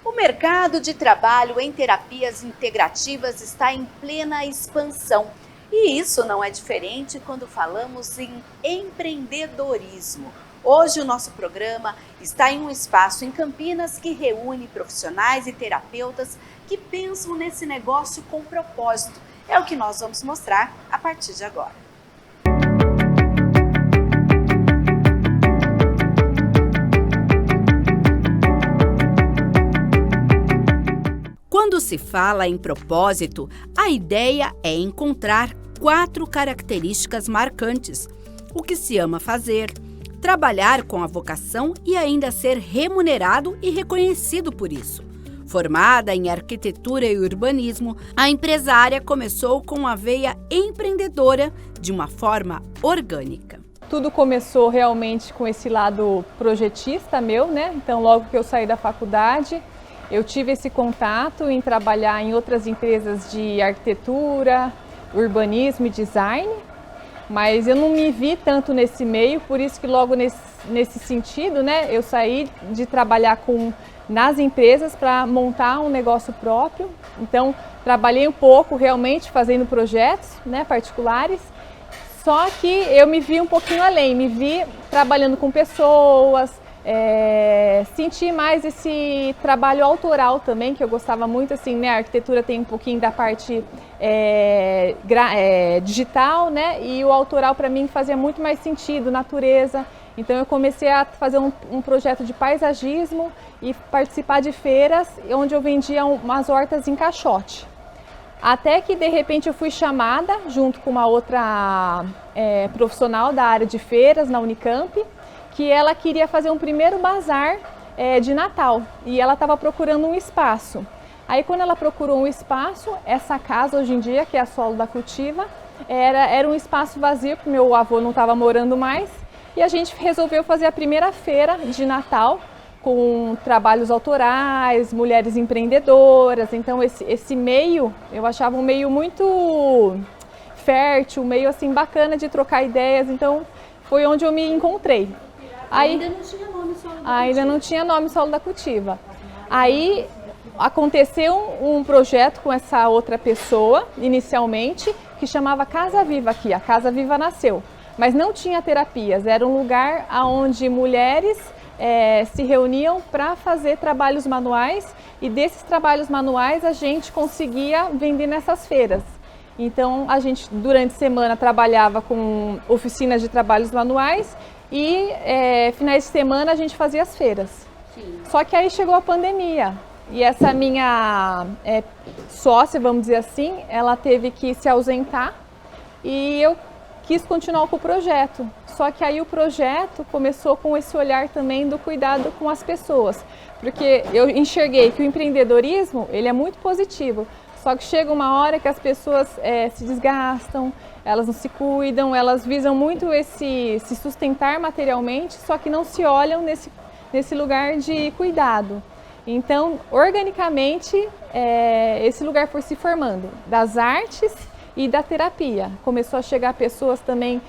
O mercado de trabalho em terapias integrativas está em plena expansão. E isso não é diferente quando falamos em empreendedorismo. Hoje o nosso programa está em um espaço em Campinas que reúne profissionais e terapeutas que pensam nesse negócio com propósito. É o que nós vamos mostrar a partir de agora. Quando se fala em propósito, a ideia é encontrar 4 características marcantes: o que se ama fazer, trabalhar com a vocação e ainda ser remunerado e reconhecido por isso. Formada em arquitetura e urbanismo, a empresária começou com a veia empreendedora de uma forma orgânica. Tudo começou realmente com esse lado projetista meu, né? Então, logo que eu saí da faculdade, eu tive esse contato em trabalhar em outras empresas de arquitetura, urbanismo e design, mas eu não me vi tanto nesse meio, por isso que logo nesse sentido, né, eu saí de trabalhar nas empresas para montar um negócio próprio. Então, trabalhei um pouco realmente fazendo projetos, né, particulares, só que eu me vi um pouquinho além, me vi trabalhando com pessoas, senti mais esse trabalho autoral também, que eu gostava muito, assim, né? A arquitetura tem um pouquinho da parte digital, né? E o autoral para mim fazia muito mais sentido, natureza. Então eu comecei a fazer um projeto de paisagismo e participar de feiras onde eu vendia umas hortas em caixote. Até que de repente eu fui chamada junto com uma outra profissional da área de feiras na Unicamp, que ela queria fazer um primeiro bazar de Natal e ela estava procurando um espaço. Aí quando ela procurou um espaço, essa casa hoje em dia, que é a Solo da Cultiva, era um espaço vazio, porque meu avô não estava morando mais, e a gente resolveu fazer a primeira feira de Natal com trabalhos autorais, mulheres empreendedoras. Então esse meio, eu achava um meio muito fértil, um meio assim bacana de trocar ideias, então foi onde eu me encontrei. Ainda não tinha nome Solo da Cultiva. Ainda não tinha nome Solo da Cultiva. Aí aconteceu um projeto com essa outra pessoa, inicialmente, que chamava Casa Viva aqui. A Casa Viva nasceu, mas não tinha terapias. Era um lugar onde mulheres se reuniam para fazer trabalhos manuais, e desses trabalhos manuais a gente conseguia vender nessas feiras. Então a gente durante a semana trabalhava com oficinas de trabalhos manuais e finais de semana a gente fazia as feiras. Sim. Só que aí chegou a pandemia e essa minha sócia, vamos dizer assim, ela teve que se ausentar e eu quis continuar com o projeto. Só que aí o projeto começou com esse olhar também do cuidado com as pessoas, porque eu enxerguei que o empreendedorismo ele é muito positivo. Só que chega uma hora que as pessoas se desgastam, elas não se cuidam, elas visam muito se sustentar materialmente, só que não se olham nesse lugar de cuidado. Então, organicamente, esse lugar foi se formando das artes e da terapia. Começou a chegar pessoas também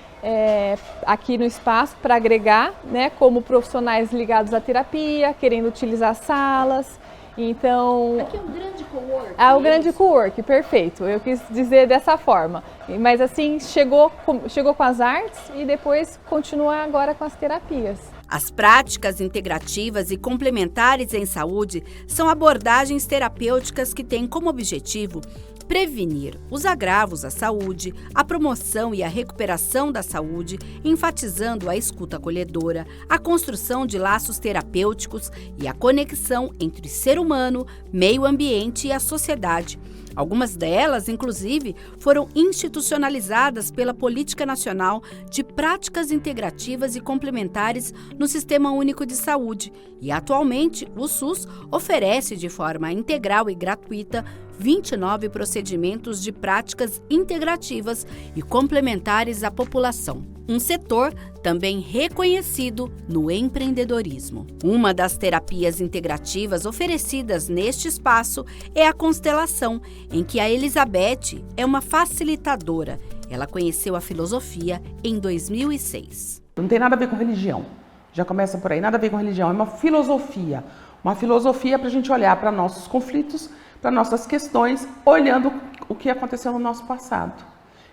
aqui no espaço para agregar, né, como profissionais ligados à terapia, querendo utilizar salas. Então, aqui é um grande cowork. O grande cowork, perfeito. Eu quis dizer dessa forma. Mas assim, chegou com as artes e depois continua agora com as terapias. As práticas integrativas e complementares em saúde são abordagens terapêuticas que têm como objetivo prevenir os agravos à saúde, a promoção e a recuperação da saúde, enfatizando a escuta acolhedora, a construção de laços terapêuticos e a conexão entre ser humano, meio ambiente e a sociedade. Algumas delas, inclusive, foram institucionalizadas pela Política Nacional de Práticas Integrativas e Complementares no Sistema Único de Saúde e, atualmente, o SUS oferece de forma integral e gratuita 29 procedimentos de práticas integrativas e complementares à população. Um setor também reconhecido no empreendedorismo. Uma das terapias integrativas oferecidas neste espaço é a constelação, em que a Elizabeth é uma facilitadora. Ela conheceu a filosofia em 2006. Não tem nada a ver com religião. Já começa por aí, nada a ver com religião. É uma filosofia, Uma filosofia para a gente olhar para nossos conflitos, para nossas questões, olhando o que aconteceu no nosso passado.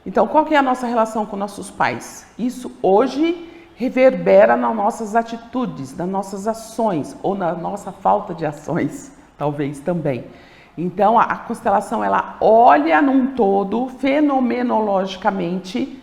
Então, qual que é a nossa relação com nossos pais? Isso hoje reverbera nas nossas atitudes, nas nossas ações ou na nossa falta de ações, talvez também. Então, a constelação, ela olha num todo, fenomenologicamente,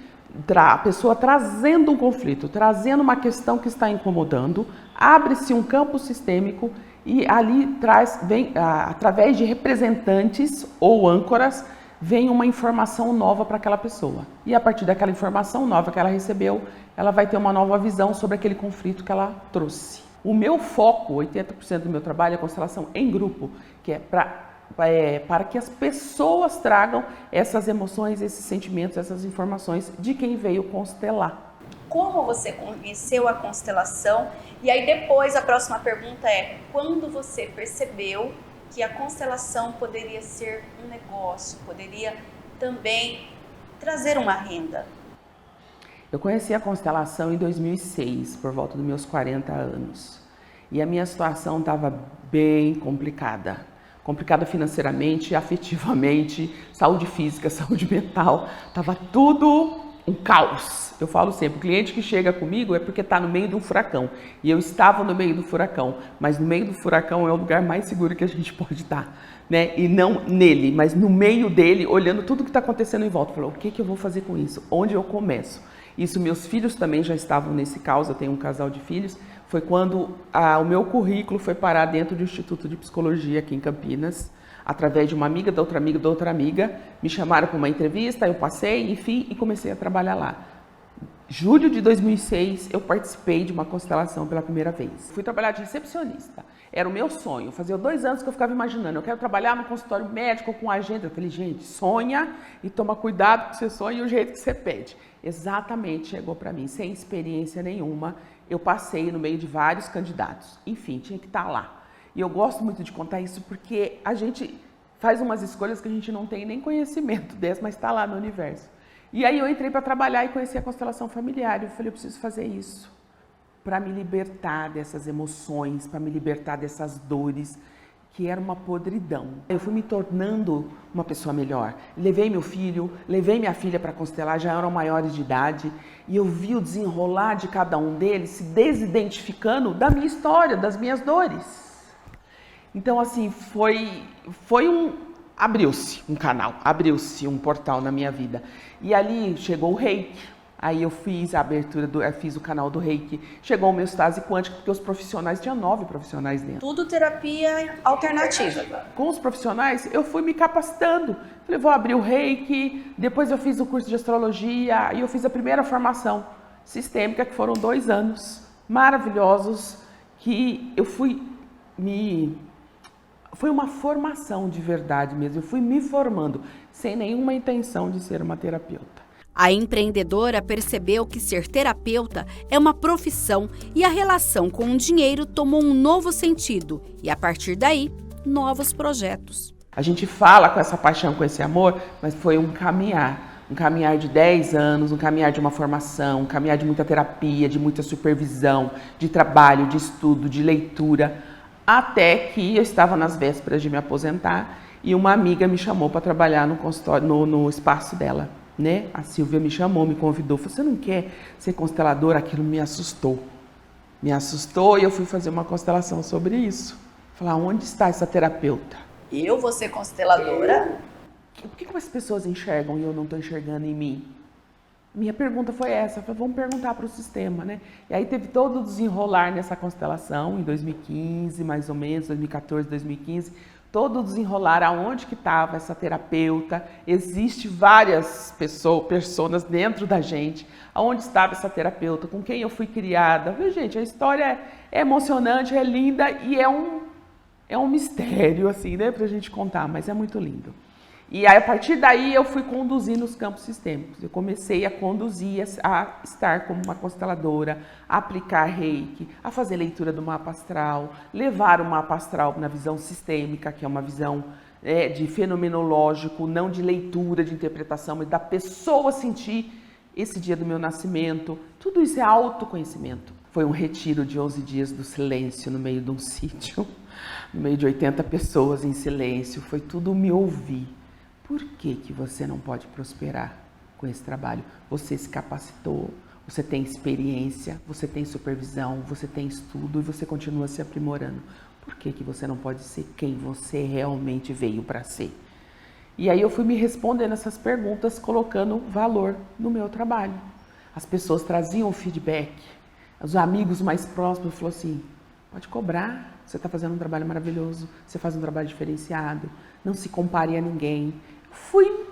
a pessoa trazendo um conflito, trazendo uma questão que está incomodando, abre-se um campo sistêmico e ali vem, através de representantes ou âncoras, vem uma informação nova para aquela pessoa. E a partir daquela informação nova que ela recebeu, ela vai ter uma nova visão sobre aquele conflito que ela trouxe. O meu foco, 80% do meu trabalho é constelação em grupo, que é para que as pessoas tragam essas emoções, esses sentimentos, essas informações de quem veio constelar. Como você conheceu a constelação? E aí depois a próxima pergunta é: quando você percebeu que a constelação poderia ser um negócio, poderia também trazer uma renda? Eu conheci a constelação em 2006, por volta dos meus 40 anos. E a minha situação estava bem complicada. Complicada financeiramente, afetivamente, saúde física, saúde mental. Estava tudo um caos. Eu falo sempre, o cliente que chega comigo é porque está no meio de um furacão. E eu estava no meio do furacão. Mas no meio do furacão é o lugar mais seguro que a gente pode estar, né? E não nele, mas no meio dele, olhando tudo que está acontecendo em volta. Falou, o que eu vou fazer com isso? Onde eu começo? Isso, meus filhos também já estavam nesse caos. Eu tenho um casal de filhos. Foi quando o meu currículo foi parar dentro do Instituto de Psicologia aqui em Campinas, através de uma amiga, da outra amiga, da outra amiga. Me chamaram para uma entrevista, eu passei, enfim, e comecei a trabalhar lá. Julho de 2006, eu participei de uma constelação pela primeira vez. Fui trabalhar de recepcionista. Era o meu sonho. Fazia 2 anos que eu ficava imaginando, eu quero trabalhar no consultório médico com agenda. Eu falei, gente, sonha e toma cuidado com o seu sonho e o jeito que você pede. Exatamente, chegou para mim, sem experiência nenhuma. Eu passei no meio de vários candidatos. Enfim, tinha que estar lá. E eu gosto muito de contar isso porque a gente faz umas escolhas que a gente não tem nem conhecimento dessas, mas está lá no universo. E aí eu entrei para trabalhar e conheci a constelação familiar. Eu falei, eu preciso fazer isso para me libertar dessas emoções, para me libertar dessas dores, que era uma podridão. Eu fui me tornando uma pessoa melhor. Levei meu filho, levei minha filha para constelar, já eram maiores de idade, e eu vi o desenrolar de cada um deles se desidentificando da minha história, das minhas dores. Então, assim, abriu-se um canal, abriu-se um portal na minha vida. E ali chegou o Reiki. Aí eu fiz a abertura, fiz o canal do Reiki. Chegou o meu estase quântico, porque os profissionais, tinha 9 profissionais dentro. Tudo terapia alternativa. Com os profissionais, eu fui me capacitando. Falei, vou abrir o Reiki, depois eu fiz o curso de astrologia, e eu fiz a primeira formação sistêmica, que foram 2 anos maravilhosos, que eu foi uma formação de verdade mesmo. Eu fui me formando, sem nenhuma intenção de ser uma terapeuta. A empreendedora percebeu que ser terapeuta é uma profissão e a relação com o dinheiro tomou um novo sentido e, a partir daí, novos projetos. A gente fala com essa paixão, com esse amor, mas foi um caminhar de 10 anos, um caminhar de uma formação, um caminhar de muita terapia, de muita supervisão, de trabalho, de estudo, de leitura, até que eu estava nas vésperas de me aposentar e uma amiga me chamou para trabalhar no consultório, no espaço dela. Né? A Silvia me chamou, me convidou, falou, você não quer ser consteladora? Aquilo me assustou e eu fui fazer uma constelação sobre isso. Falar, onde está essa terapeuta? Eu vou ser consteladora? O que as pessoas enxergam e eu não estou enxergando em mim? Minha pergunta foi essa, falei, vamos perguntar para o sistema, né? E aí teve todo o desenrolar nessa constelação, em 2015, mais ou menos, 2014, 2015, todo o desenrolar, aonde que estava essa terapeuta, existe várias pessoas dentro da gente, aonde estava essa terapeuta, com quem eu fui criada. Gente, a história é emocionante, é linda e é um mistério, assim, né, pra gente contar, mas é muito lindo. E aí, a partir daí, eu fui conduzindo os campos sistêmicos. Eu comecei a conduzir, a estar como uma consteladora, a aplicar Reiki, a fazer leitura do mapa astral, levar o mapa astral na visão sistêmica, que é uma visão de fenomenológico, não de leitura, de interpretação, mas da pessoa sentir esse dia do meu nascimento. Tudo isso é autoconhecimento. Foi um retiro de 11 dias do silêncio no meio de um sítio, no meio de 80 pessoas em silêncio. Foi tudo me ouvir. Por que que você não pode prosperar com esse trabalho? Você se capacitou, você tem experiência, você tem supervisão, você tem estudo e você continua se aprimorando. Por que que você não pode ser quem você realmente veio para ser? E aí eu fui me respondendo essas perguntas, colocando valor no meu trabalho. As pessoas traziam o feedback. Os amigos mais próximos falaram assim, pode cobrar, você está fazendo um trabalho maravilhoso, você faz um trabalho diferenciado, não se compare a ninguém. Fui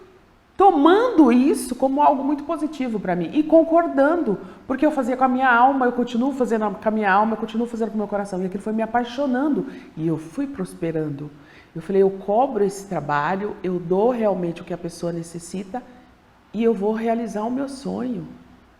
tomando isso como algo muito positivo para mim e concordando, porque eu fazia com a minha alma, eu continuo fazendo com a minha alma, eu continuo fazendo com o meu coração, e aquilo foi me apaixonando e eu fui prosperando. Eu falei, eu cobro esse trabalho, eu dou realmente o que a pessoa necessita e eu vou realizar o meu sonho.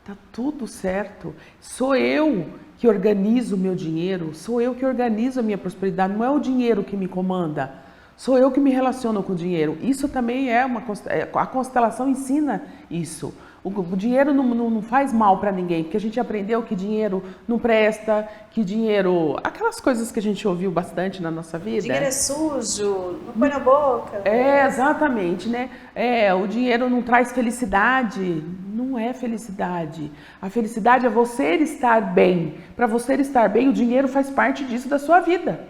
Tá tudo certo. Sou eu que organizo o meu dinheiro, sou eu que organizo a minha prosperidade, não é o dinheiro que me comanda. Sou eu que me relaciono com o dinheiro. Isso também é a constelação ensina isso. O dinheiro não faz mal para ninguém, porque a gente aprendeu que dinheiro não presta, que dinheiro... Aquelas coisas que a gente ouviu bastante na nossa vida. Dinheiro é sujo, não põe na boca. É, exatamente, né? O dinheiro não traz felicidade. Não é felicidade. A felicidade é você estar bem. Para você estar bem, o dinheiro faz parte disso da sua vida.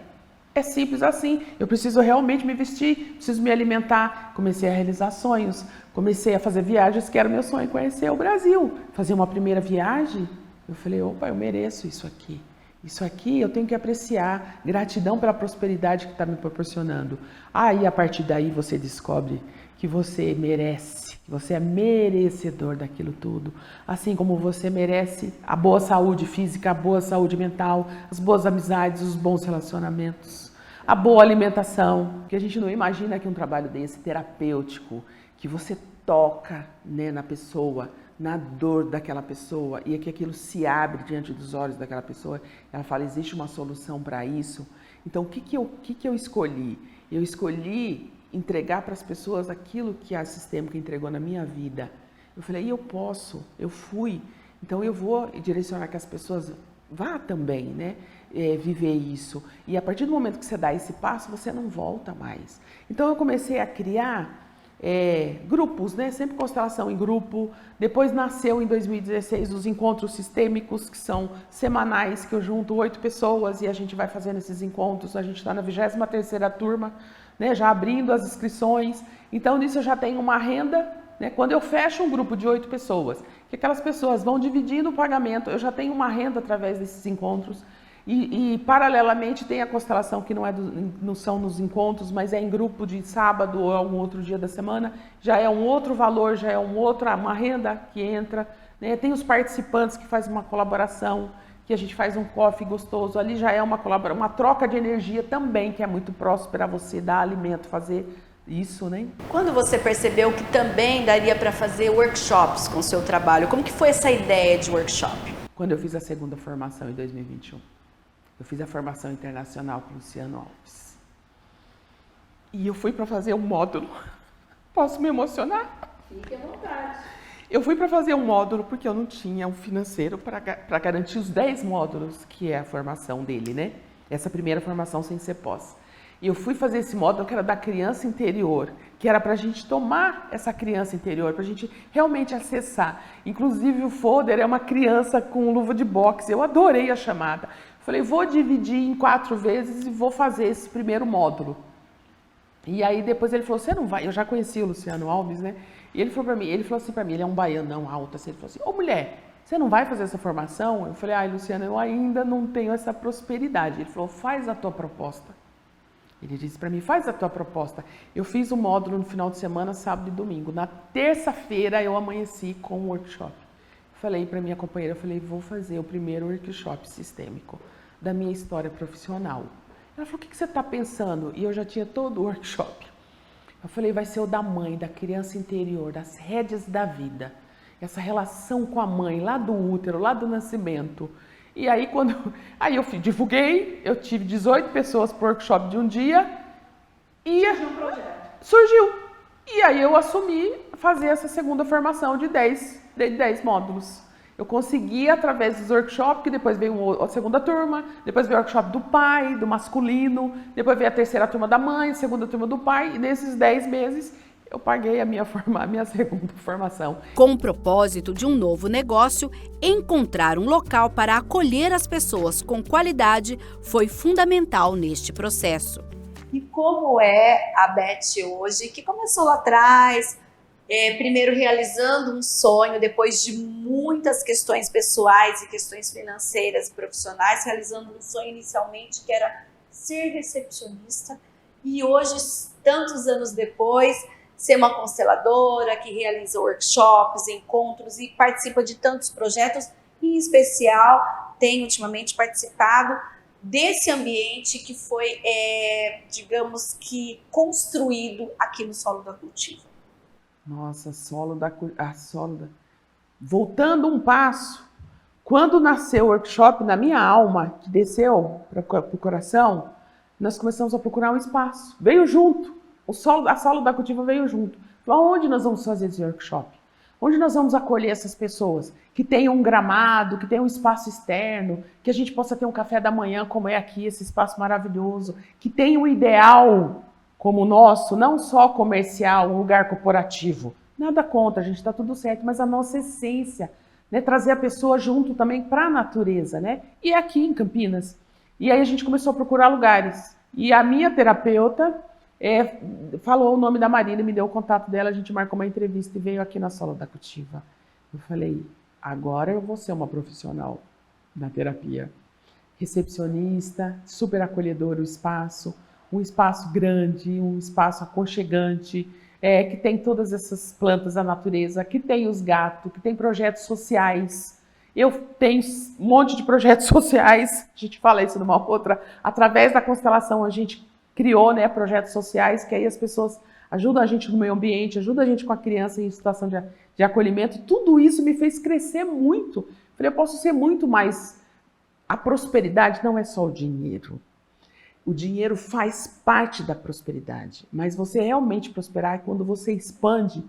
É simples assim. Eu preciso realmente me vestir, preciso me alimentar. Comecei a realizar sonhos, comecei a fazer viagens, que era o meu sonho, conhecer o Brasil. Fazer uma primeira viagem, eu falei, opa, eu mereço isso aqui. Isso aqui eu tenho que apreciar. Gratidão pela prosperidade que está me proporcionando. Aí, a partir daí, você descobre que você merece, que você é merecedor daquilo tudo. Assim como você merece a boa saúde física, a boa saúde mental, as boas amizades, os bons relacionamentos, a boa alimentação. Porque a gente não imagina que um trabalho desse, terapêutico, que você toca, né, na pessoa, na dor daquela pessoa, e que aquilo se abre diante dos olhos daquela pessoa, ela fala, existe uma solução para isso. Então, o que eu escolhi? Eu escolhi entregar para as pessoas aquilo que a Sistêmica entregou na minha vida. Eu falei, eu posso, eu fui, então eu vou direcionar que as pessoas vá também, né, viver isso. E a partir do momento que você dá esse passo, você não volta mais. Então eu comecei a criar grupos, né, sempre constelação em grupo. Depois nasceu em 2016 os encontros sistêmicos, que são semanais, que eu junto 8 pessoas e a gente vai fazendo esses encontros. A gente está na 23ª turma, né, já abrindo as inscrições. Então, nisso eu já tenho uma renda, né, quando eu fecho um grupo de 8 pessoas, que aquelas pessoas vão dividindo o pagamento, eu já tenho uma renda através desses encontros. E paralelamente, tem a constelação que não são nos encontros, mas é em grupo de sábado ou algum outro dia da semana. Já é um outro valor, já é uma renda que entra, né? Tem os participantes que fazem uma colaboração, que a gente faz um coffee gostoso, ali já é uma troca de energia também, que é muito próspera, você dar alimento, fazer isso, né? Quando você percebeu que também daria para fazer workshops com o seu trabalho, como que foi essa ideia de workshop? Quando eu fiz a segunda formação em 2021, eu fiz a formação internacional com o Luciano Alves. E eu fui para fazer um módulo. Posso me emocionar? Fique à vontade. Eu fui para fazer um módulo porque eu não tinha um financeiro para garantir os 10 módulos, que é a formação dele, né? Essa primeira formação sem ser pós. E eu fui fazer esse módulo que era da criança interior, que era para a gente tomar essa criança interior, para a gente realmente acessar. Inclusive o Foder é uma criança com luva de boxe, eu adorei a chamada. Falei, vou dividir em 4 vezes e vou fazer esse primeiro módulo. E aí depois ele falou, você não vai? Eu já conheci o Luciano Alves, né? E ele falou assim para mim, ele é um baianão alto, assim, ele falou assim, ô mulher, você não vai fazer essa formação? Eu falei, ai Luciano, eu ainda não tenho essa prosperidade. Ele falou, faz a tua proposta. Ele disse para mim, faz a tua proposta. Eu fiz o módulo no final de semana, sábado e domingo. Na terça-feira eu amanheci com um workshop. Falei para minha companheira, eu falei, vou fazer o primeiro workshop sistêmico da minha história profissional. Ela falou, o que você está pensando? E eu já tinha todo o workshop. Eu falei, vai ser o da mãe, da criança interior, das rédeas da vida. Essa relação com a mãe, lá do útero, lá do nascimento. E aí, aí eu divulguei, eu tive 18 pessoas para o workshop de um dia. E surgiu. E aí eu assumi fazer essa segunda formação de 10 módulos. Eu consegui através dos workshops, que depois veio a segunda turma, depois veio o workshop do pai, do masculino, depois veio a terceira turma da mãe, a segunda turma do pai, e nesses 10 meses eu paguei a minha segunda formação. Com o propósito de um novo negócio, encontrar um local para acolher as pessoas com qualidade foi fundamental neste processo. E como é a Beth hoje, que começou lá atrás, primeiro realizando um sonho, depois de muitas questões pessoais e questões financeiras e profissionais, realizando um sonho inicialmente que era ser recepcionista, e hoje, tantos anos depois, ser uma consteladora que realiza workshops, encontros e participa de tantos projetos, e em especial tem ultimamente participado desse ambiente que foi, digamos que, construído aqui no Solo da Cultiva. Nossa, voltando um passo, quando nasceu o workshop na minha alma, que desceu para o coração, nós começamos a procurar um espaço. Veio junto, a Solo da Cultiva veio junto. Falou, onde nós vamos fazer esse workshop? Onde nós vamos acolher essas pessoas? Que tenham um gramado, que tenham um espaço externo, que a gente possa ter um café da manhã, como é aqui, esse espaço maravilhoso, que tenha um ideal como o nosso, não só comercial, um lugar corporativo. Nada contra, a gente está tudo certo, mas a nossa essência, né, trazer a pessoa junto também para a natureza, né? E aqui em Campinas. E aí a gente começou a procurar lugares. E a minha terapeuta falou o nome da Marina, me deu o contato dela, a gente marcou uma entrevista e veio aqui na Solo da Cultiva. Eu falei, agora eu vou ser uma profissional na terapia. Recepcionista, super acolhedor o espaço, um espaço grande, um espaço aconchegante, que tem todas essas plantas da natureza, que tem os gatos, que tem projetos sociais. Eu tenho um monte de projetos sociais, a gente fala isso numa outra, através da constelação a gente criou, né, projetos sociais, que aí as pessoas ajudam a gente no meio ambiente, ajudam a gente com a criança em situação de acolhimento. Tudo isso me fez crescer muito. Falei, eu posso ser muito mais. A prosperidade não é só o dinheiro. O dinheiro faz parte da prosperidade, mas você realmente prosperar é quando você expande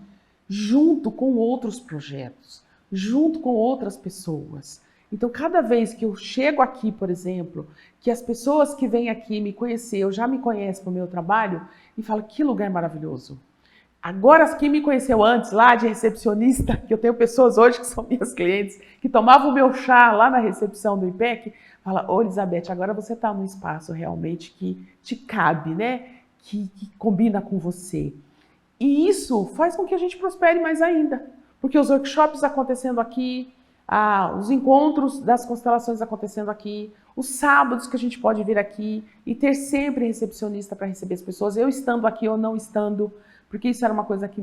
junto com outros projetos, junto com outras pessoas. Então, cada vez que eu chego aqui, por exemplo, que as pessoas que vêm aqui me conhecer, eu já me conhecem pelo meu trabalho, e falam, que lugar maravilhoso. Agora, quem me conheceu antes, lá de recepcionista, que eu tenho pessoas hoje que são minhas clientes, que tomavam o meu chá lá na recepção do IPEC, fala, ô Elizabeth, agora você está num espaço realmente que te cabe, né? Que combina com você. E isso faz com que a gente prospere mais ainda, porque os workshops acontecendo aqui, os encontros das constelações acontecendo aqui, os sábados que a gente pode vir aqui e ter sempre recepcionista para receber as pessoas, eu estando aqui ou não estando, porque isso era uma coisa que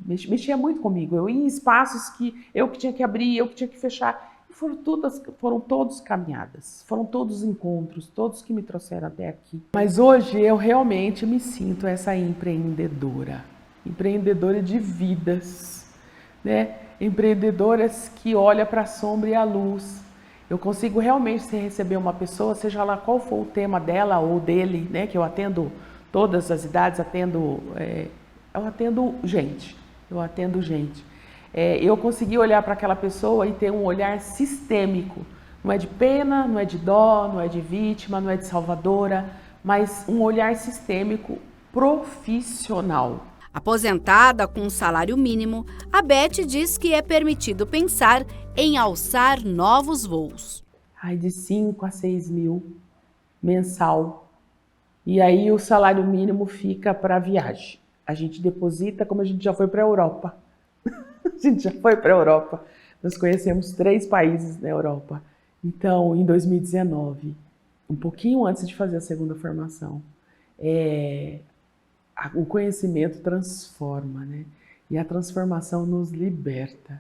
mexia muito comigo. Eu ia em espaços que eu que tinha que abrir, eu que tinha que fechar. E foram todos caminhadas, foram todos encontros, todos que me trouxeram até aqui. Mas hoje eu realmente me sinto essa empreendedora de vidas, né? Empreendedoras que olham para a sombra e a luz. Eu consigo realmente receber uma pessoa, seja lá qual for o tema dela ou dele, né? Que eu atendo todas as idades, eu atendo gente. Eu consegui olhar para aquela pessoa e ter um olhar sistêmico. Não é de pena, não é de dó, não é de vítima, não é de salvadora, mas um olhar sistêmico profissional. Aposentada com um salário mínimo, a Beth diz que é permitido pensar em alçar novos voos. De 5 a 6 mil mensal. E aí o salário mínimo fica para a viagem. A gente deposita como a gente já foi para a Europa. Nós conhecemos 3 países na Europa. Então, em 2019, um pouquinho antes de fazer a segunda formação, o conhecimento transforma, né? E a transformação nos liberta.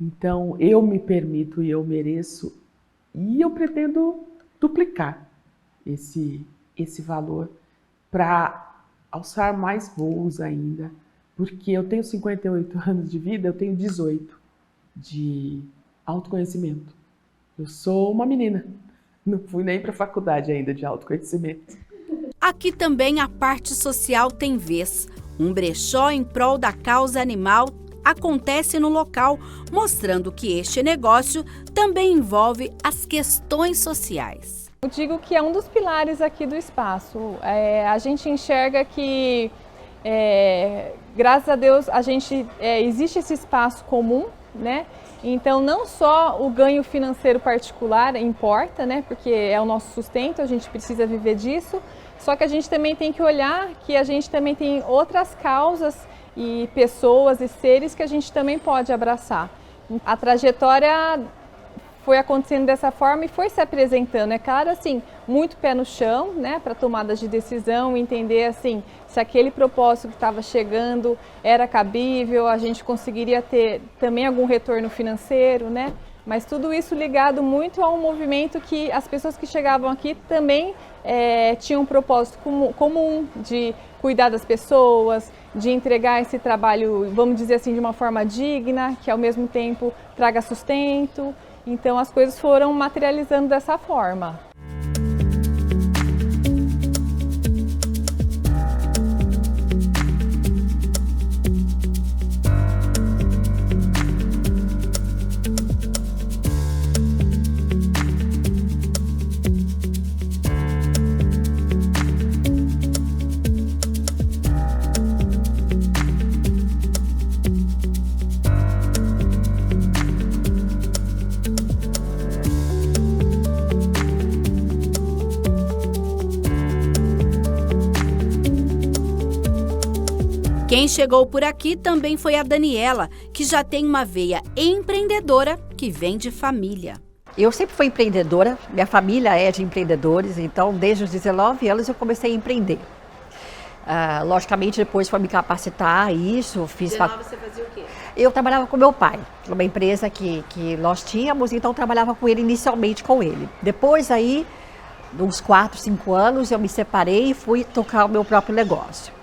Então, eu me permito e eu mereço e eu pretendo duplicar esse valor para alçar mais voos ainda, porque eu tenho 58 anos de vida, eu tenho 18 de autoconhecimento. Eu sou uma menina, não fui nem para a faculdade ainda de autoconhecimento. Aqui também a parte social tem vez. Um brechó em prol da causa animal acontece no local, mostrando que este negócio também envolve as questões sociais. Eu digo que é um dos pilares aqui do espaço. A gente enxerga que, graças a Deus, existe esse espaço comum, né? Então, não só o ganho financeiro particular importa, né? Porque é o nosso sustento, a gente precisa viver disso. Só que a gente também tem que olhar que a gente também tem outras causas e pessoas e seres que a gente também pode abraçar. A trajetória foi acontecendo dessa forma e foi se apresentando. É claro, assim, muito pé no chão, né, para tomadas de decisão, entender, assim, se aquele propósito que estava chegando era cabível, a gente conseguiria ter também algum retorno financeiro, né? Mas tudo isso ligado muito a um movimento que as pessoas que chegavam aqui também tinham um propósito comum de cuidar das pessoas, de entregar esse trabalho, vamos dizer assim, de uma forma digna, que ao mesmo tempo traga sustento. Então as coisas foram materializando dessa forma. Quem chegou por aqui também foi a Daniela, que já tem uma veia empreendedora que vem de família. Eu sempre fui empreendedora, minha família é de empreendedores, então desde os 19 anos eu comecei a empreender. Logicamente depois foi me capacitar, isso, fiz... 19 você fazia o quê? Eu trabalhava com meu pai, numa empresa que nós tínhamos, então eu trabalhava com ele inicialmente com ele. Depois aí, uns 4, 5 anos, eu me separei e fui tocar o meu próprio negócio.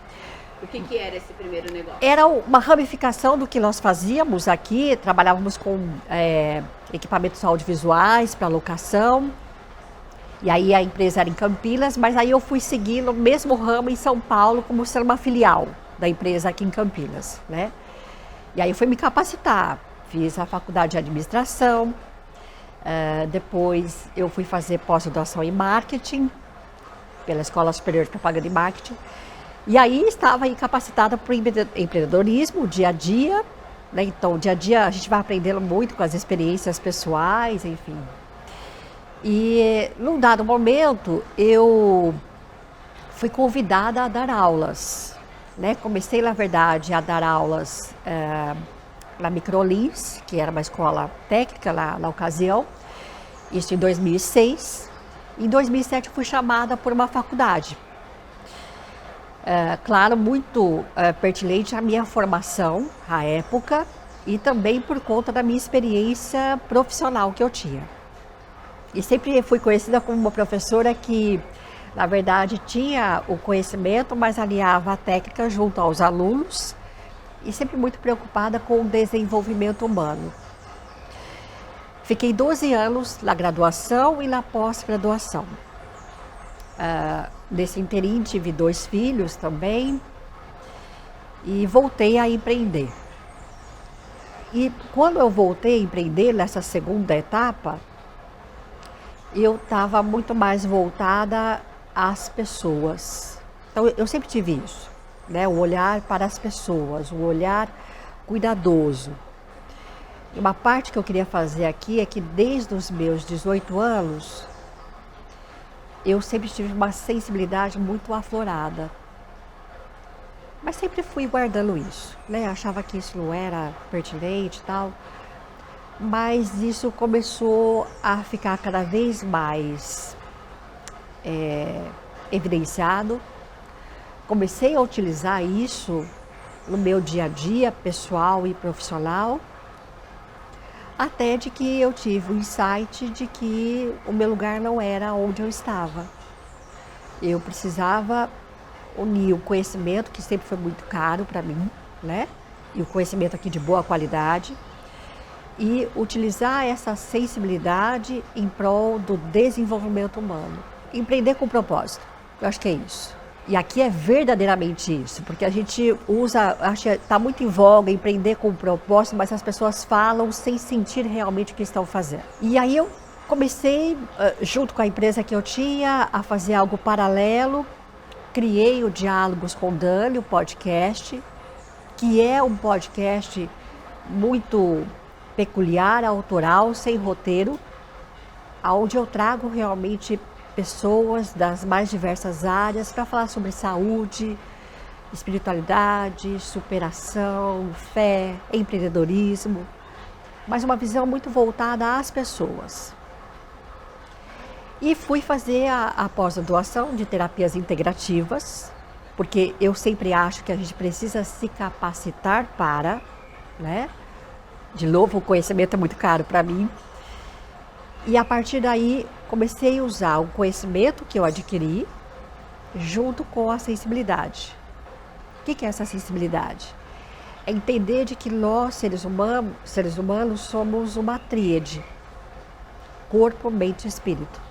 O que era esse primeiro negócio? Era uma ramificação do que nós fazíamos aqui, trabalhávamos com equipamentos audiovisuais para locação, e aí a empresa era em Campinas, mas aí eu fui seguindo o mesmo ramo em São Paulo, como sendo uma filial da empresa aqui em Campinas, né? E aí eu fui me capacitar, fiz a faculdade de administração, depois eu fui fazer pós-graduação em marketing, pela Escola Superior de Propaganda e Marketing, e aí estava aí capacitada para o empreendedorismo, dia a dia, né? Então, dia a dia a gente vai aprendendo muito com as experiências pessoais, enfim. E num dado momento eu fui convidada a dar aulas, né? Comecei, na verdade, a dar aulas na Microlins, que era uma escola técnica na ocasião, isso em 2006. Em 2007 fui chamada por uma faculdade. Claro, muito pertinente à minha formação, à época, e também por conta da minha experiência profissional que eu tinha. E sempre fui conhecida como uma professora que, na verdade, tinha o conhecimento, mas aliava a técnica junto aos alunos e sempre muito preocupada com o desenvolvimento humano. Fiquei 12 anos na graduação e na pós-graduação. Nesse interim tive 2 filhos também e voltei a empreender. E quando eu voltei a empreender nessa segunda etapa, eu estava muito mais voltada às pessoas. Então eu sempre tive isso, né? O olhar para as pessoas, o olhar cuidadoso. E uma parte que eu queria fazer aqui é que desde os meus 18 anos, eu sempre tive uma sensibilidade muito aflorada. Mas sempre fui guardando isso, né? Achava que isso não era pertinente e tal. Mas isso começou a ficar cada vez mais evidenciado. Comecei a utilizar isso no meu dia a dia, pessoal e profissional. Até de que eu tive o insight de que o meu lugar não era onde eu estava. Eu precisava unir o conhecimento, que sempre foi muito caro para mim, né? E o conhecimento aqui de boa qualidade, e utilizar essa sensibilidade em prol do desenvolvimento humano. Empreender com propósito, eu acho que é isso. E aqui é verdadeiramente isso, porque a gente usa, acho que está muito em voga empreender com propósito, mas as pessoas falam sem sentir realmente o que estão fazendo. E aí eu comecei, junto com a empresa que eu tinha, a fazer algo paralelo. Criei o Diálogos com Dani, o podcast, que é um podcast muito peculiar, autoral, sem roteiro, onde eu trago realmente pessoas das mais diversas áreas para falar sobre saúde, espiritualidade, superação, fé, empreendedorismo, mas uma visão muito voltada às pessoas. E fui fazer a pós-graduação de terapias integrativas, porque eu sempre acho que a gente precisa se capacitar para, né? De novo, o conhecimento é muito caro para mim. E a partir daí, comecei a usar o conhecimento que eu adquiri junto com a sensibilidade. O que é essa sensibilidade? É entender de que nós, seres humanos, somos uma tríade: corpo, mente e espírito.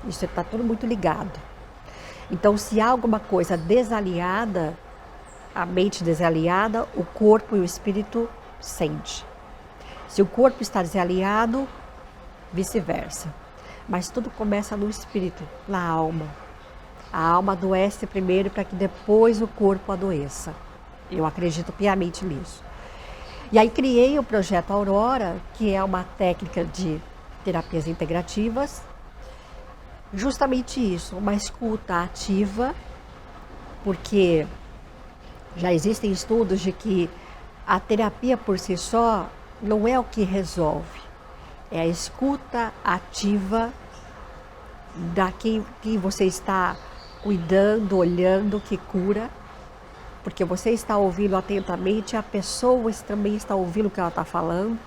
Isso está tudo muito ligado. Então, se há alguma coisa desalinhada, a mente desalinhada, o corpo e o espírito sente. Se o corpo está desalinhado, vice-versa. Mas tudo começa no espírito, na alma. A alma adoece primeiro para que depois o corpo adoeça. Eu acredito piamente nisso. E aí criei o projeto Aurora, que é uma técnica de terapias integrativas. Justamente isso, uma escuta ativa, porque já existem estudos de que a terapia por si só não é o que resolve. É a escuta ativa da quem você está cuidando, olhando, que cura, porque você está ouvindo atentamente, a pessoa também está ouvindo o que ela está falando,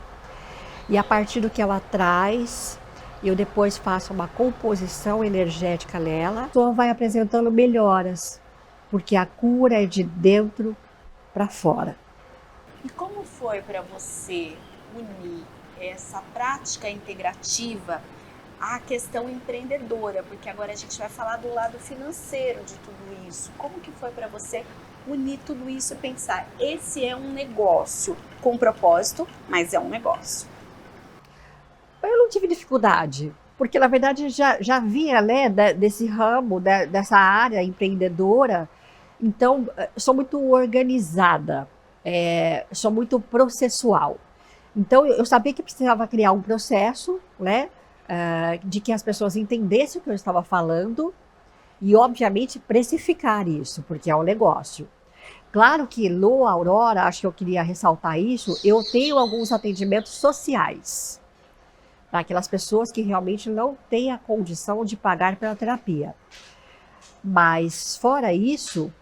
e a partir do que ela traz, eu depois faço uma composição energética nela, a pessoa vai apresentando melhoras, porque a cura é de dentro para fora. E como foi para você unir essa prática integrativa à questão empreendedora? Porque agora a gente vai falar do lado financeiro de tudo isso. Como que foi para você unir tudo isso e pensar, esse é um negócio com propósito, mas é um negócio? Eu não tive dificuldade, porque na verdade já vinha, né, desse ramo, dessa área empreendedora. Então, sou muito organizada, sou muito processual. Então, eu sabia que precisava criar um processo, né, de que as pessoas entendessem o que eu estava falando e, obviamente, precificar isso, porque é um negócio. Claro que no Aurora, acho que eu queria ressaltar isso, eu tenho alguns atendimentos sociais para aquelas pessoas que realmente não têm a condição de pagar pela terapia. Mas, fora isso,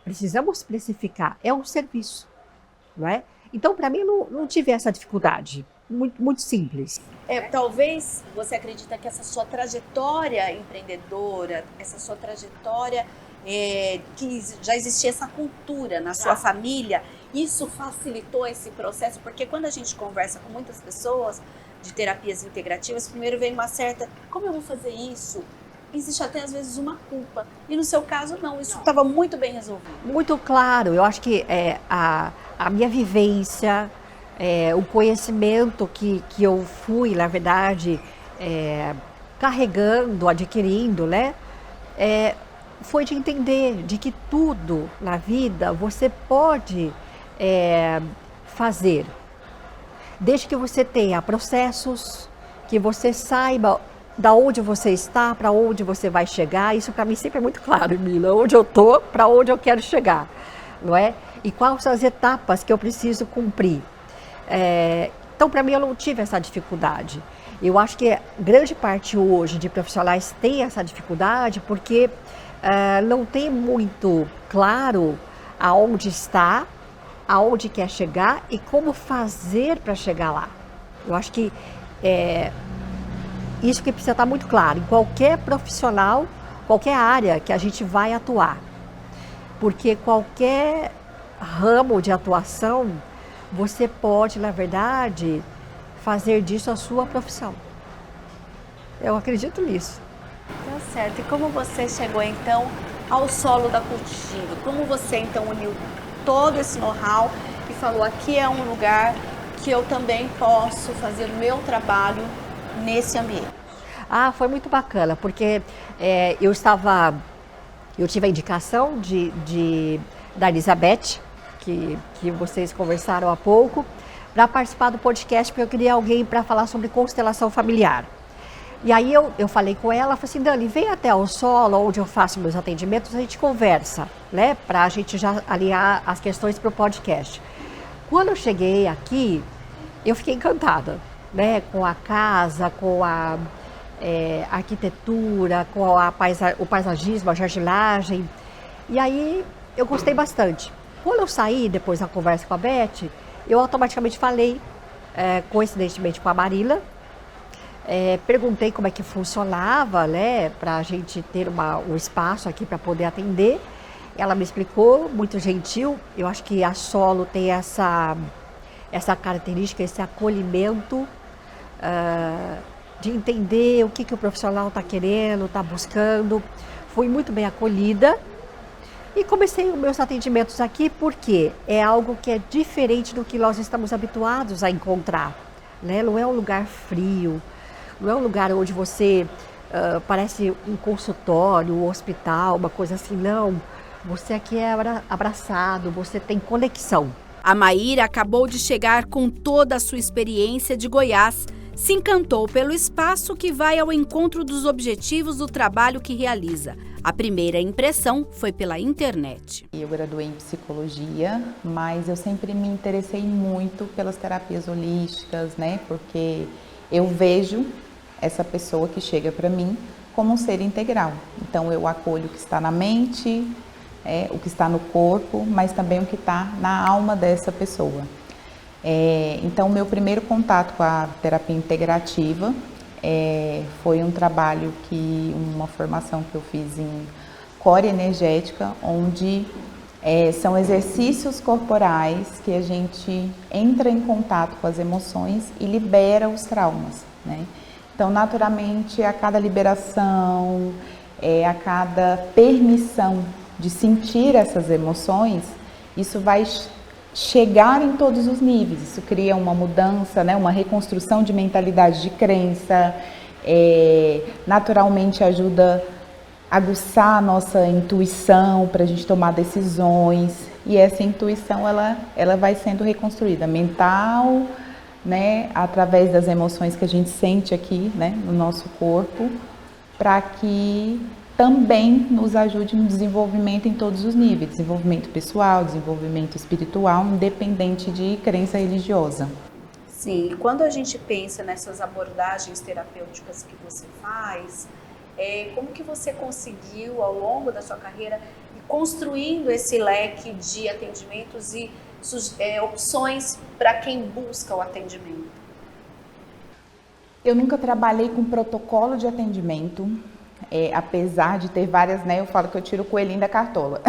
precisamos precificar, é um serviço, não é? Então, para mim, não tive essa dificuldade, muito simples. Talvez você acredita que essa sua trajetória empreendedora, essa sua trajetória que já existia essa cultura na sua família, isso facilitou esse processo? Porque quando a gente conversa com muitas pessoas de terapias integrativas, primeiro vem uma certa, como eu vou fazer isso? Existe até às vezes uma culpa. E no seu caso não, isso estava muito bem resolvido. Muito claro, eu acho que a minha vivência, o conhecimento que eu fui, na verdade, carregando, adquirindo, né? Foi de entender de que tudo na vida você pode fazer, desde que você tenha processos, que você saiba da onde você está, para onde você vai chegar. Isso para mim sempre é muito claro, Mila, onde eu estou, para onde eu quero chegar, não é? E quais são as etapas que eu preciso cumprir. Então, para mim, eu não tive essa dificuldade. Eu acho que grande parte hoje de profissionais tem essa dificuldade porque não tem muito claro aonde está, aonde quer chegar e como fazer para chegar lá. Eu acho que isso que precisa estar muito claro em qualquer profissional, qualquer área que a gente vai atuar. Porque qualquer ramo de atuação, você pode, na verdade, fazer disso a sua profissão. Eu acredito nisso. Tá certo. E como você chegou, então, ao solo da Cultiva? Como você então uniu todo esse know-how e falou, aqui é um lugar que eu também posso fazer o meu trabalho nesse ambiente? Ah, foi muito bacana, porque eu tive a indicação da Elizabeth, que vocês conversaram há pouco, para participar do podcast, porque eu queria alguém para falar sobre constelação familiar. E aí eu falei com ela, falei assim, Dani, vem até o solo, onde eu faço meus atendimentos, a gente conversa, né, para a gente já alinhar as questões para o podcast. Quando eu cheguei aqui, eu fiquei encantada, né, com a casa, com a arquitetura, com o paisagismo, a jardinagem. E aí eu gostei bastante. Quando eu saí, depois da conversa com a Beth, eu automaticamente falei, coincidentemente com a Marila, perguntei como é que funcionava, né, para a gente ter um espaço aqui para poder atender. Ela me explicou, muito gentil. Eu acho que a Solo tem essa característica, esse acolhimento, de entender o que o profissional está querendo, está buscando. Fui muito bem acolhida e comecei os meus atendimentos aqui porque é algo que é diferente do que nós estamos habituados a encontrar, né? Não é um lugar frio, não é um lugar onde você parece um consultório, um hospital, uma coisa assim, não. Você aqui é abraçado, você tem conexão. A Maíra acabou de chegar com toda a sua experiência de Goiás. Se encantou pelo espaço que vai ao encontro dos objetivos do trabalho que realiza. A primeira impressão foi pela internet. Eu graduei em psicologia, mas eu sempre me interessei muito pelas terapias holísticas, né? Porque eu vejo essa pessoa que chega para mim como um ser integral. Então eu acolho o que está na mente, o que está no corpo, mas também o que está na alma dessa pessoa. Então, meu primeiro contato com a terapia integrativa foi um trabalho uma formação que eu fiz em core energética, onde são exercícios corporais que a gente entra em contato com as emoções e libera os traumas, né? Então, naturalmente, a cada liberação, a cada permissão de sentir essas emoções, isso vai chegar em todos os níveis. Isso cria uma mudança, né, uma reconstrução de mentalidade de crença, naturalmente ajuda a aguçar a nossa intuição para a gente tomar decisões, e essa intuição ela vai sendo reconstruída, mental, né, através das emoções que a gente sente aqui, né, no nosso corpo, para que também nos ajude no desenvolvimento em todos os níveis, desenvolvimento pessoal, desenvolvimento espiritual, independente de crença religiosa. Sim, quando a gente pensa nessas abordagens terapêuticas que você faz, como que você conseguiu, ao longo da sua carreira, ir construindo esse leque de atendimentos e opções para quem busca o atendimento? Eu nunca trabalhei com protocolo de atendimento. Apesar de ter várias, né, eu falo que eu tiro o coelhinho da cartola.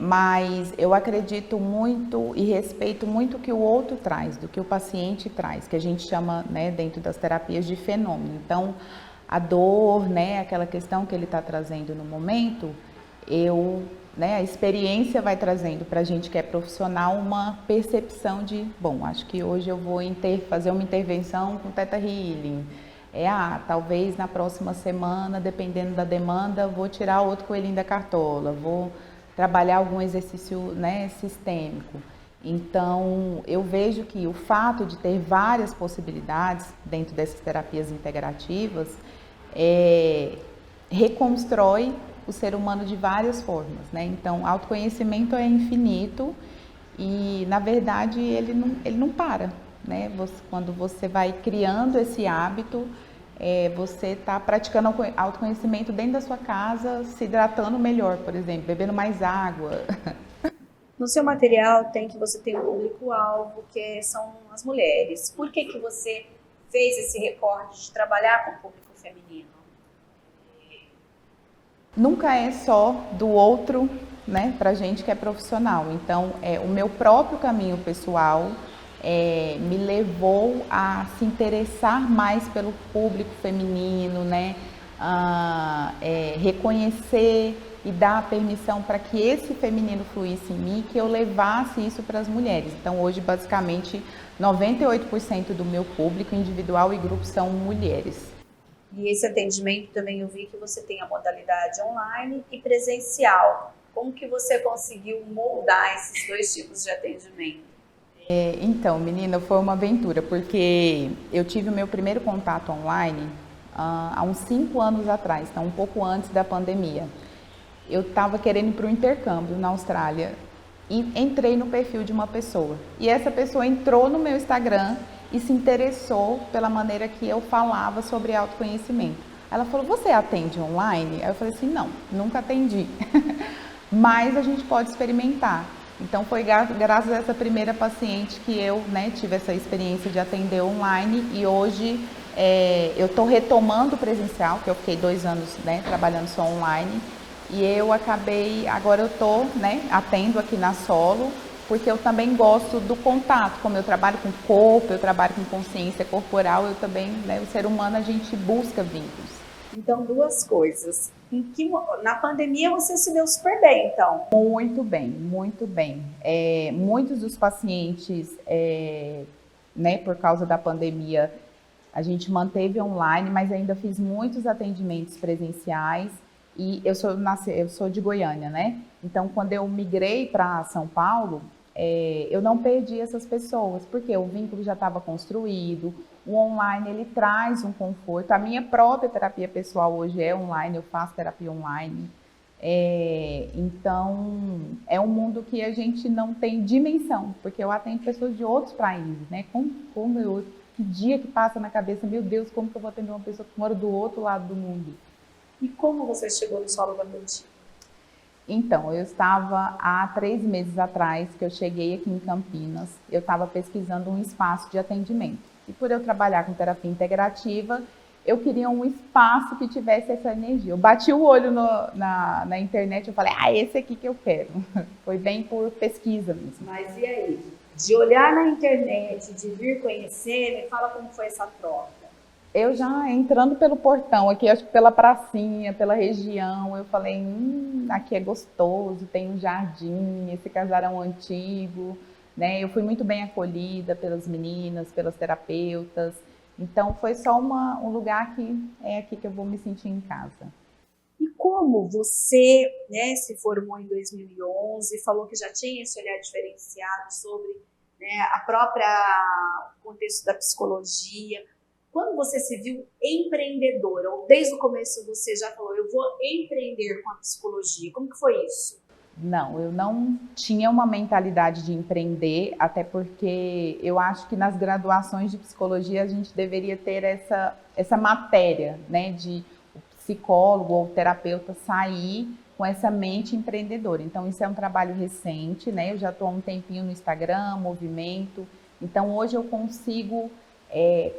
Mas eu acredito muito e respeito muito o que o outro traz, do que o paciente traz, que a gente chama, né, dentro das terapias de fenômeno. Então, a dor, né, aquela questão que ele está trazendo no momento, a experiência vai trazendo para a gente que é profissional uma percepção de, bom, acho que hoje eu vou fazer uma intervenção com Theta Healing. Talvez na próxima semana, dependendo da demanda, vou tirar outro coelhinho da cartola, vou trabalhar algum exercício, né, sistêmico. Então, eu vejo que o fato de ter várias possibilidades dentro dessas terapias integrativas reconstrói o ser humano de várias formas, né? Então, autoconhecimento é infinito e, na verdade, ele não para. Né? Quando você vai criando esse hábito, você está praticando autoconhecimento dentro da sua casa, se hidratando melhor, por exemplo, bebendo mais água. No seu material que você tem um público-alvo, que são as mulheres. Por que você fez esse recorte de trabalhar com o público feminino? Nunca é só do outro, né, pra gente que é profissional. Então, o meu próprio caminho pessoal me levou a se interessar mais pelo público feminino, né? Reconhecer e dar permissão para que esse feminino fluísse em mim, que eu levasse isso para as mulheres. Então hoje basicamente 98% do meu público individual e grupo são mulheres. E esse atendimento também eu vi que você tem a modalidade online e presencial. Como que você conseguiu moldar esses dois tipos de atendimento? Então, menina, foi uma aventura, porque eu tive o meu primeiro contato online há uns 5 anos atrás, então um pouco antes da pandemia. Eu estava querendo ir para um intercâmbio na Austrália e entrei no perfil de uma pessoa. E essa pessoa entrou no meu Instagram e se interessou pela maneira que eu falava sobre autoconhecimento. Ela falou, você atende online? Aí eu falei assim, não, nunca atendi, mas a gente pode experimentar. Então foi graças a essa primeira paciente que eu tive essa experiência de atender online e hoje eu estou retomando o presencial, que eu fiquei 2 anos trabalhando só online e eu acabei, agora eu estou atendo aqui na Solo, porque eu também gosto do contato, como eu trabalho com corpo, eu trabalho com consciência corporal, eu também, o ser humano, a gente busca vínculos. Então, 2 coisas. Na pandemia você se deu super bem, então? Muito bem, muito bem. Muitos dos pacientes, por causa da pandemia, a gente manteve online, mas ainda fiz muitos atendimentos presenciais. E eu sou de Goiânia, Então, quando eu migrei para São Paulo, eu não perdi essas pessoas, porque o vínculo já estava construído. O online, ele traz um conforto. A minha própria terapia pessoal hoje é online, eu faço terapia online. Então, é um mundo que a gente não tem dimensão, porque eu atendo pessoas de outros países, que dia que passa na cabeça, meu Deus, como que eu vou atender uma pessoa que mora do outro lado do mundo? E como você chegou no Solo Valentim? Então, eu estava há 3 meses atrás, que eu cheguei aqui em Campinas, eu estava pesquisando um espaço de atendimento. E por eu trabalhar com terapia integrativa, eu queria um espaço que tivesse essa energia. Eu bati o olho na internet e falei, esse aqui que eu quero. Foi bem por pesquisa mesmo. Mas e aí? De olhar na internet, de vir conhecer, me fala como foi essa troca. Eu já entrando pelo portão aqui, acho que pela pracinha, pela região, eu falei, aqui é gostoso, tem um jardim, esse casarão antigo, Eu fui muito bem acolhida pelas meninas, pelas terapeutas, então foi só um lugar que é aqui que eu vou me sentir em casa. E como você se formou em 2011, falou que já tinha esse olhar diferenciado sobre a própria contexto da psicologia, quando você se viu empreendedora, ou desde o começo você já falou, eu vou empreender com a psicologia, como que foi isso? Não, eu não tinha uma mentalidade de empreender, até porque eu acho que nas graduações de psicologia a gente deveria ter essa matéria, de o psicólogo ou o terapeuta sair com essa mente empreendedora. Então isso é um trabalho recente, eu já estou há um tempinho no Instagram, movimento, então hoje eu consigo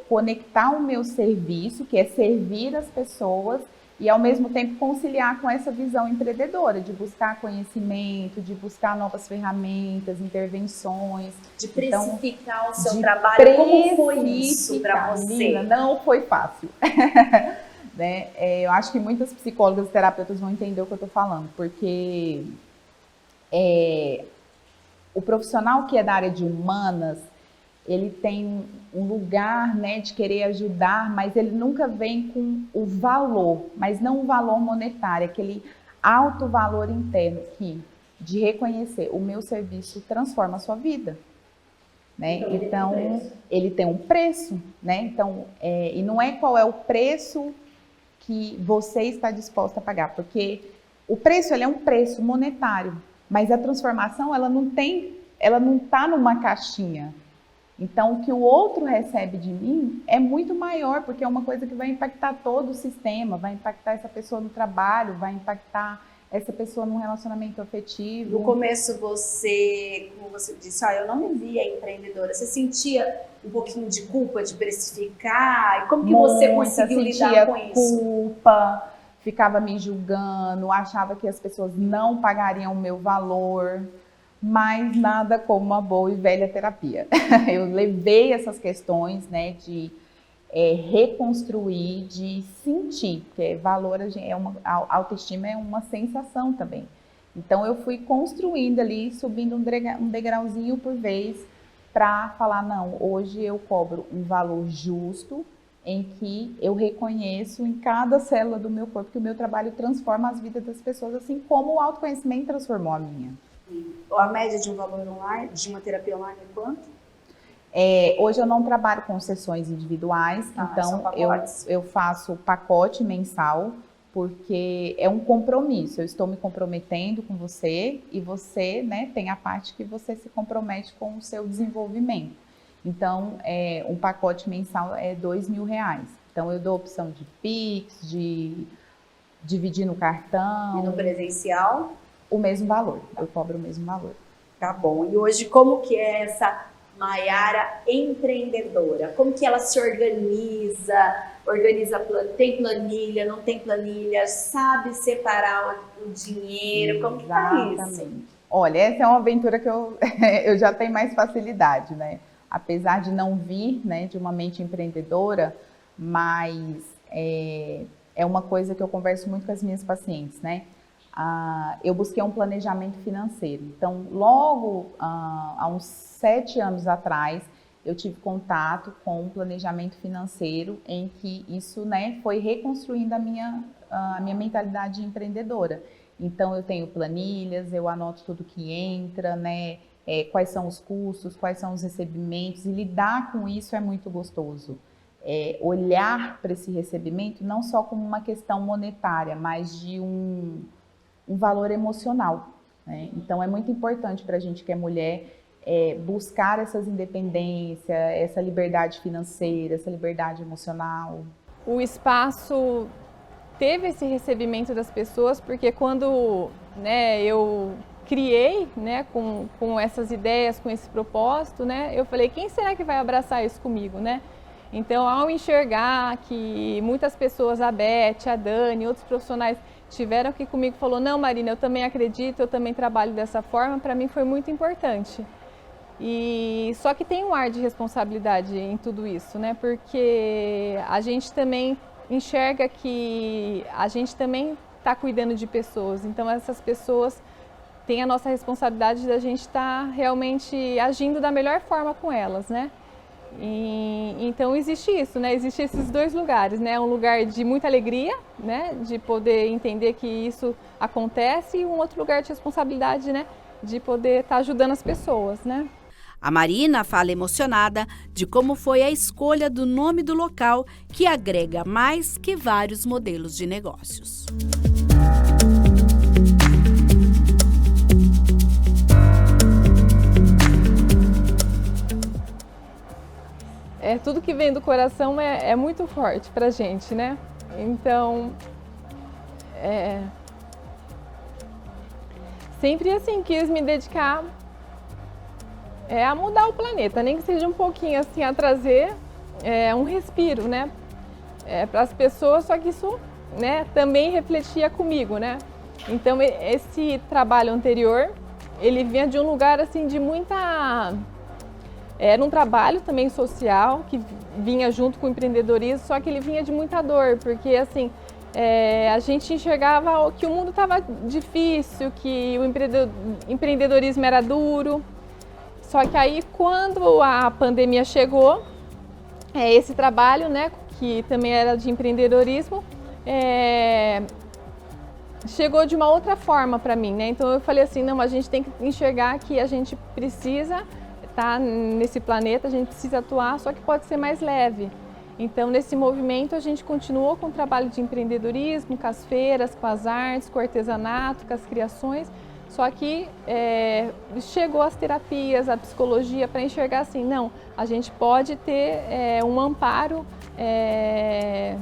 conectar o meu serviço, que é servir as pessoas, e ao mesmo tempo conciliar com essa visão empreendedora, de buscar conhecimento, de buscar novas ferramentas, intervenções. De precificar o seu trabalho. Como foi isso para você? Menina, não foi fácil. Eu acho que muitas psicólogas e terapeutas vão entender o que eu estou falando, porque o profissional que é da área de humanas, ele tem um lugar de querer ajudar, mas ele nunca vem com o valor, mas não o valor monetário, aquele alto valor interno de reconhecer o meu serviço transforma a sua vida. Então ele tem um preço, Então, e não é qual é o preço que você está disposta a pagar, porque o preço ele é um preço monetário, mas a transformação ela não está numa caixinha. Então, o que o outro recebe de mim é muito maior, porque é uma coisa que vai impactar todo o sistema, vai impactar essa pessoa no trabalho, vai impactar essa pessoa num relacionamento afetivo. No começo você, como você disse, eu não me via empreendedora. Você sentia um pouquinho de culpa de precificar? E como que você conseguiu lidar com isso? Sentia culpa, ficava me julgando, achava que as pessoas não pagariam o meu valor. Mas nada como uma boa e velha terapia. Eu levei essas questões, de reconstruir, de sentir, porque valor, a autoestima é uma sensação também. Então eu fui construindo ali, subindo um degrauzinho por vez, para falar, não, hoje eu cobro um valor justo, em que eu reconheço em cada célula do meu corpo que o meu trabalho transforma as vidas das pessoas, assim como o autoconhecimento transformou a minha. A média de um valor online, de uma terapia online é quanto? Hoje eu não trabalho com sessões individuais, então eu faço pacote mensal, porque é um compromisso. Eu estou me comprometendo com você e você, né, tem a parte que você se compromete com o seu desenvolvimento. Então, um pacote mensal é R$2.000. Então, eu dou opção de Pix, de dividir no cartão. E no presencial? O mesmo valor, eu cobro o mesmo valor. Tá bom. E hoje, como que é essa Maiara empreendedora? Como que ela se organiza? Tem planilha, não tem planilha? Sabe separar o dinheiro? Como que tá isso? Olha, essa é uma aventura que eu já tenho mais facilidade, né? Apesar de não vir, né, de uma mente empreendedora, mas é uma coisa que eu converso muito com as minhas pacientes, né? Eu busquei um planejamento financeiro. Então, logo há uns 7 anos atrás, eu tive contato com um planejamento financeiro em que isso, né, foi reconstruindo a minha mentalidade empreendedora. Então, eu tenho planilhas, eu anoto tudo que entra, né? Quais são os custos, quais são os recebimentos, e lidar com isso é muito gostoso. Olhar para esse recebimento não só como uma questão monetária, mas de um valor emocional, né? Então é muito importante para a gente que é mulher buscar essas independências, essa liberdade financeira, essa liberdade emocional. O espaço teve esse recebimento das pessoas, porque quando, né, eu criei, né, com essas ideias, com esse propósito, né, eu falei, quem será que vai abraçar isso comigo, né? Então, ao enxergar que muitas pessoas, a Beth, a Dani, outros profissionais tiveram aqui comigo e falou, não, Marina, eu também acredito, eu também trabalho dessa forma, para mim foi muito importante. E só que tem um ar de responsabilidade em tudo isso, né? Porque a gente também enxerga que a gente também está cuidando de pessoas, então essas pessoas têm a nossa responsabilidade da gente estar realmente agindo da melhor forma com elas, né? Então existe isso, né? Existem esses dois lugares, né? Um lugar de muita alegria, né? De poder entender que isso acontece, e um outro lugar de responsabilidade, né? De poder estar ajudando as pessoas, né? A Marina fala emocionada de como foi a escolha do nome do local, que agrega mais que vários modelos de negócios. Tudo que vem do coração é muito forte pra gente, né? Então, sempre assim quis me dedicar a mudar o planeta, nem que seja um pouquinho assim, a trazer um respiro, né? Para as pessoas, só que isso, né, também refletia comigo, né? Então, esse trabalho anterior, ele vinha de um lugar assim de muita... Era um trabalho também social, que vinha junto com o empreendedorismo, só que ele vinha de muita dor, porque assim, a gente enxergava que o mundo estava difícil, que o empreendedorismo era duro. Só que aí, quando a pandemia chegou, esse trabalho, né, que também era de empreendedorismo, chegou de uma outra forma para mim, né? Então eu falei assim, não, a gente tem que enxergar que a gente precisa estar nesse planeta, a gente precisa atuar, só que pode ser mais leve. Então, nesse movimento, a gente continuou com o trabalho de empreendedorismo, com as feiras, com as artes, com o artesanato, com as criações, só que chegou as terapias, a psicologia, para enxergar assim, não, a gente pode ter um amparo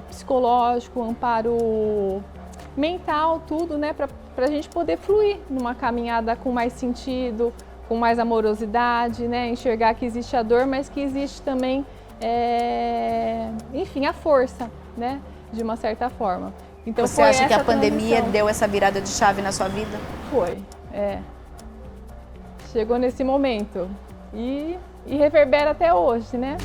psicológico, um amparo mental, tudo, né, para a gente poder fluir numa caminhada com mais sentido, com mais amorosidade, né? Enxergar que existe a dor, mas que existe também, enfim, a força, né? De uma certa forma. Então, você acha que a pandemia deu essa virada de chave na sua vida? Foi, Chegou nesse momento e reverbera até hoje, né?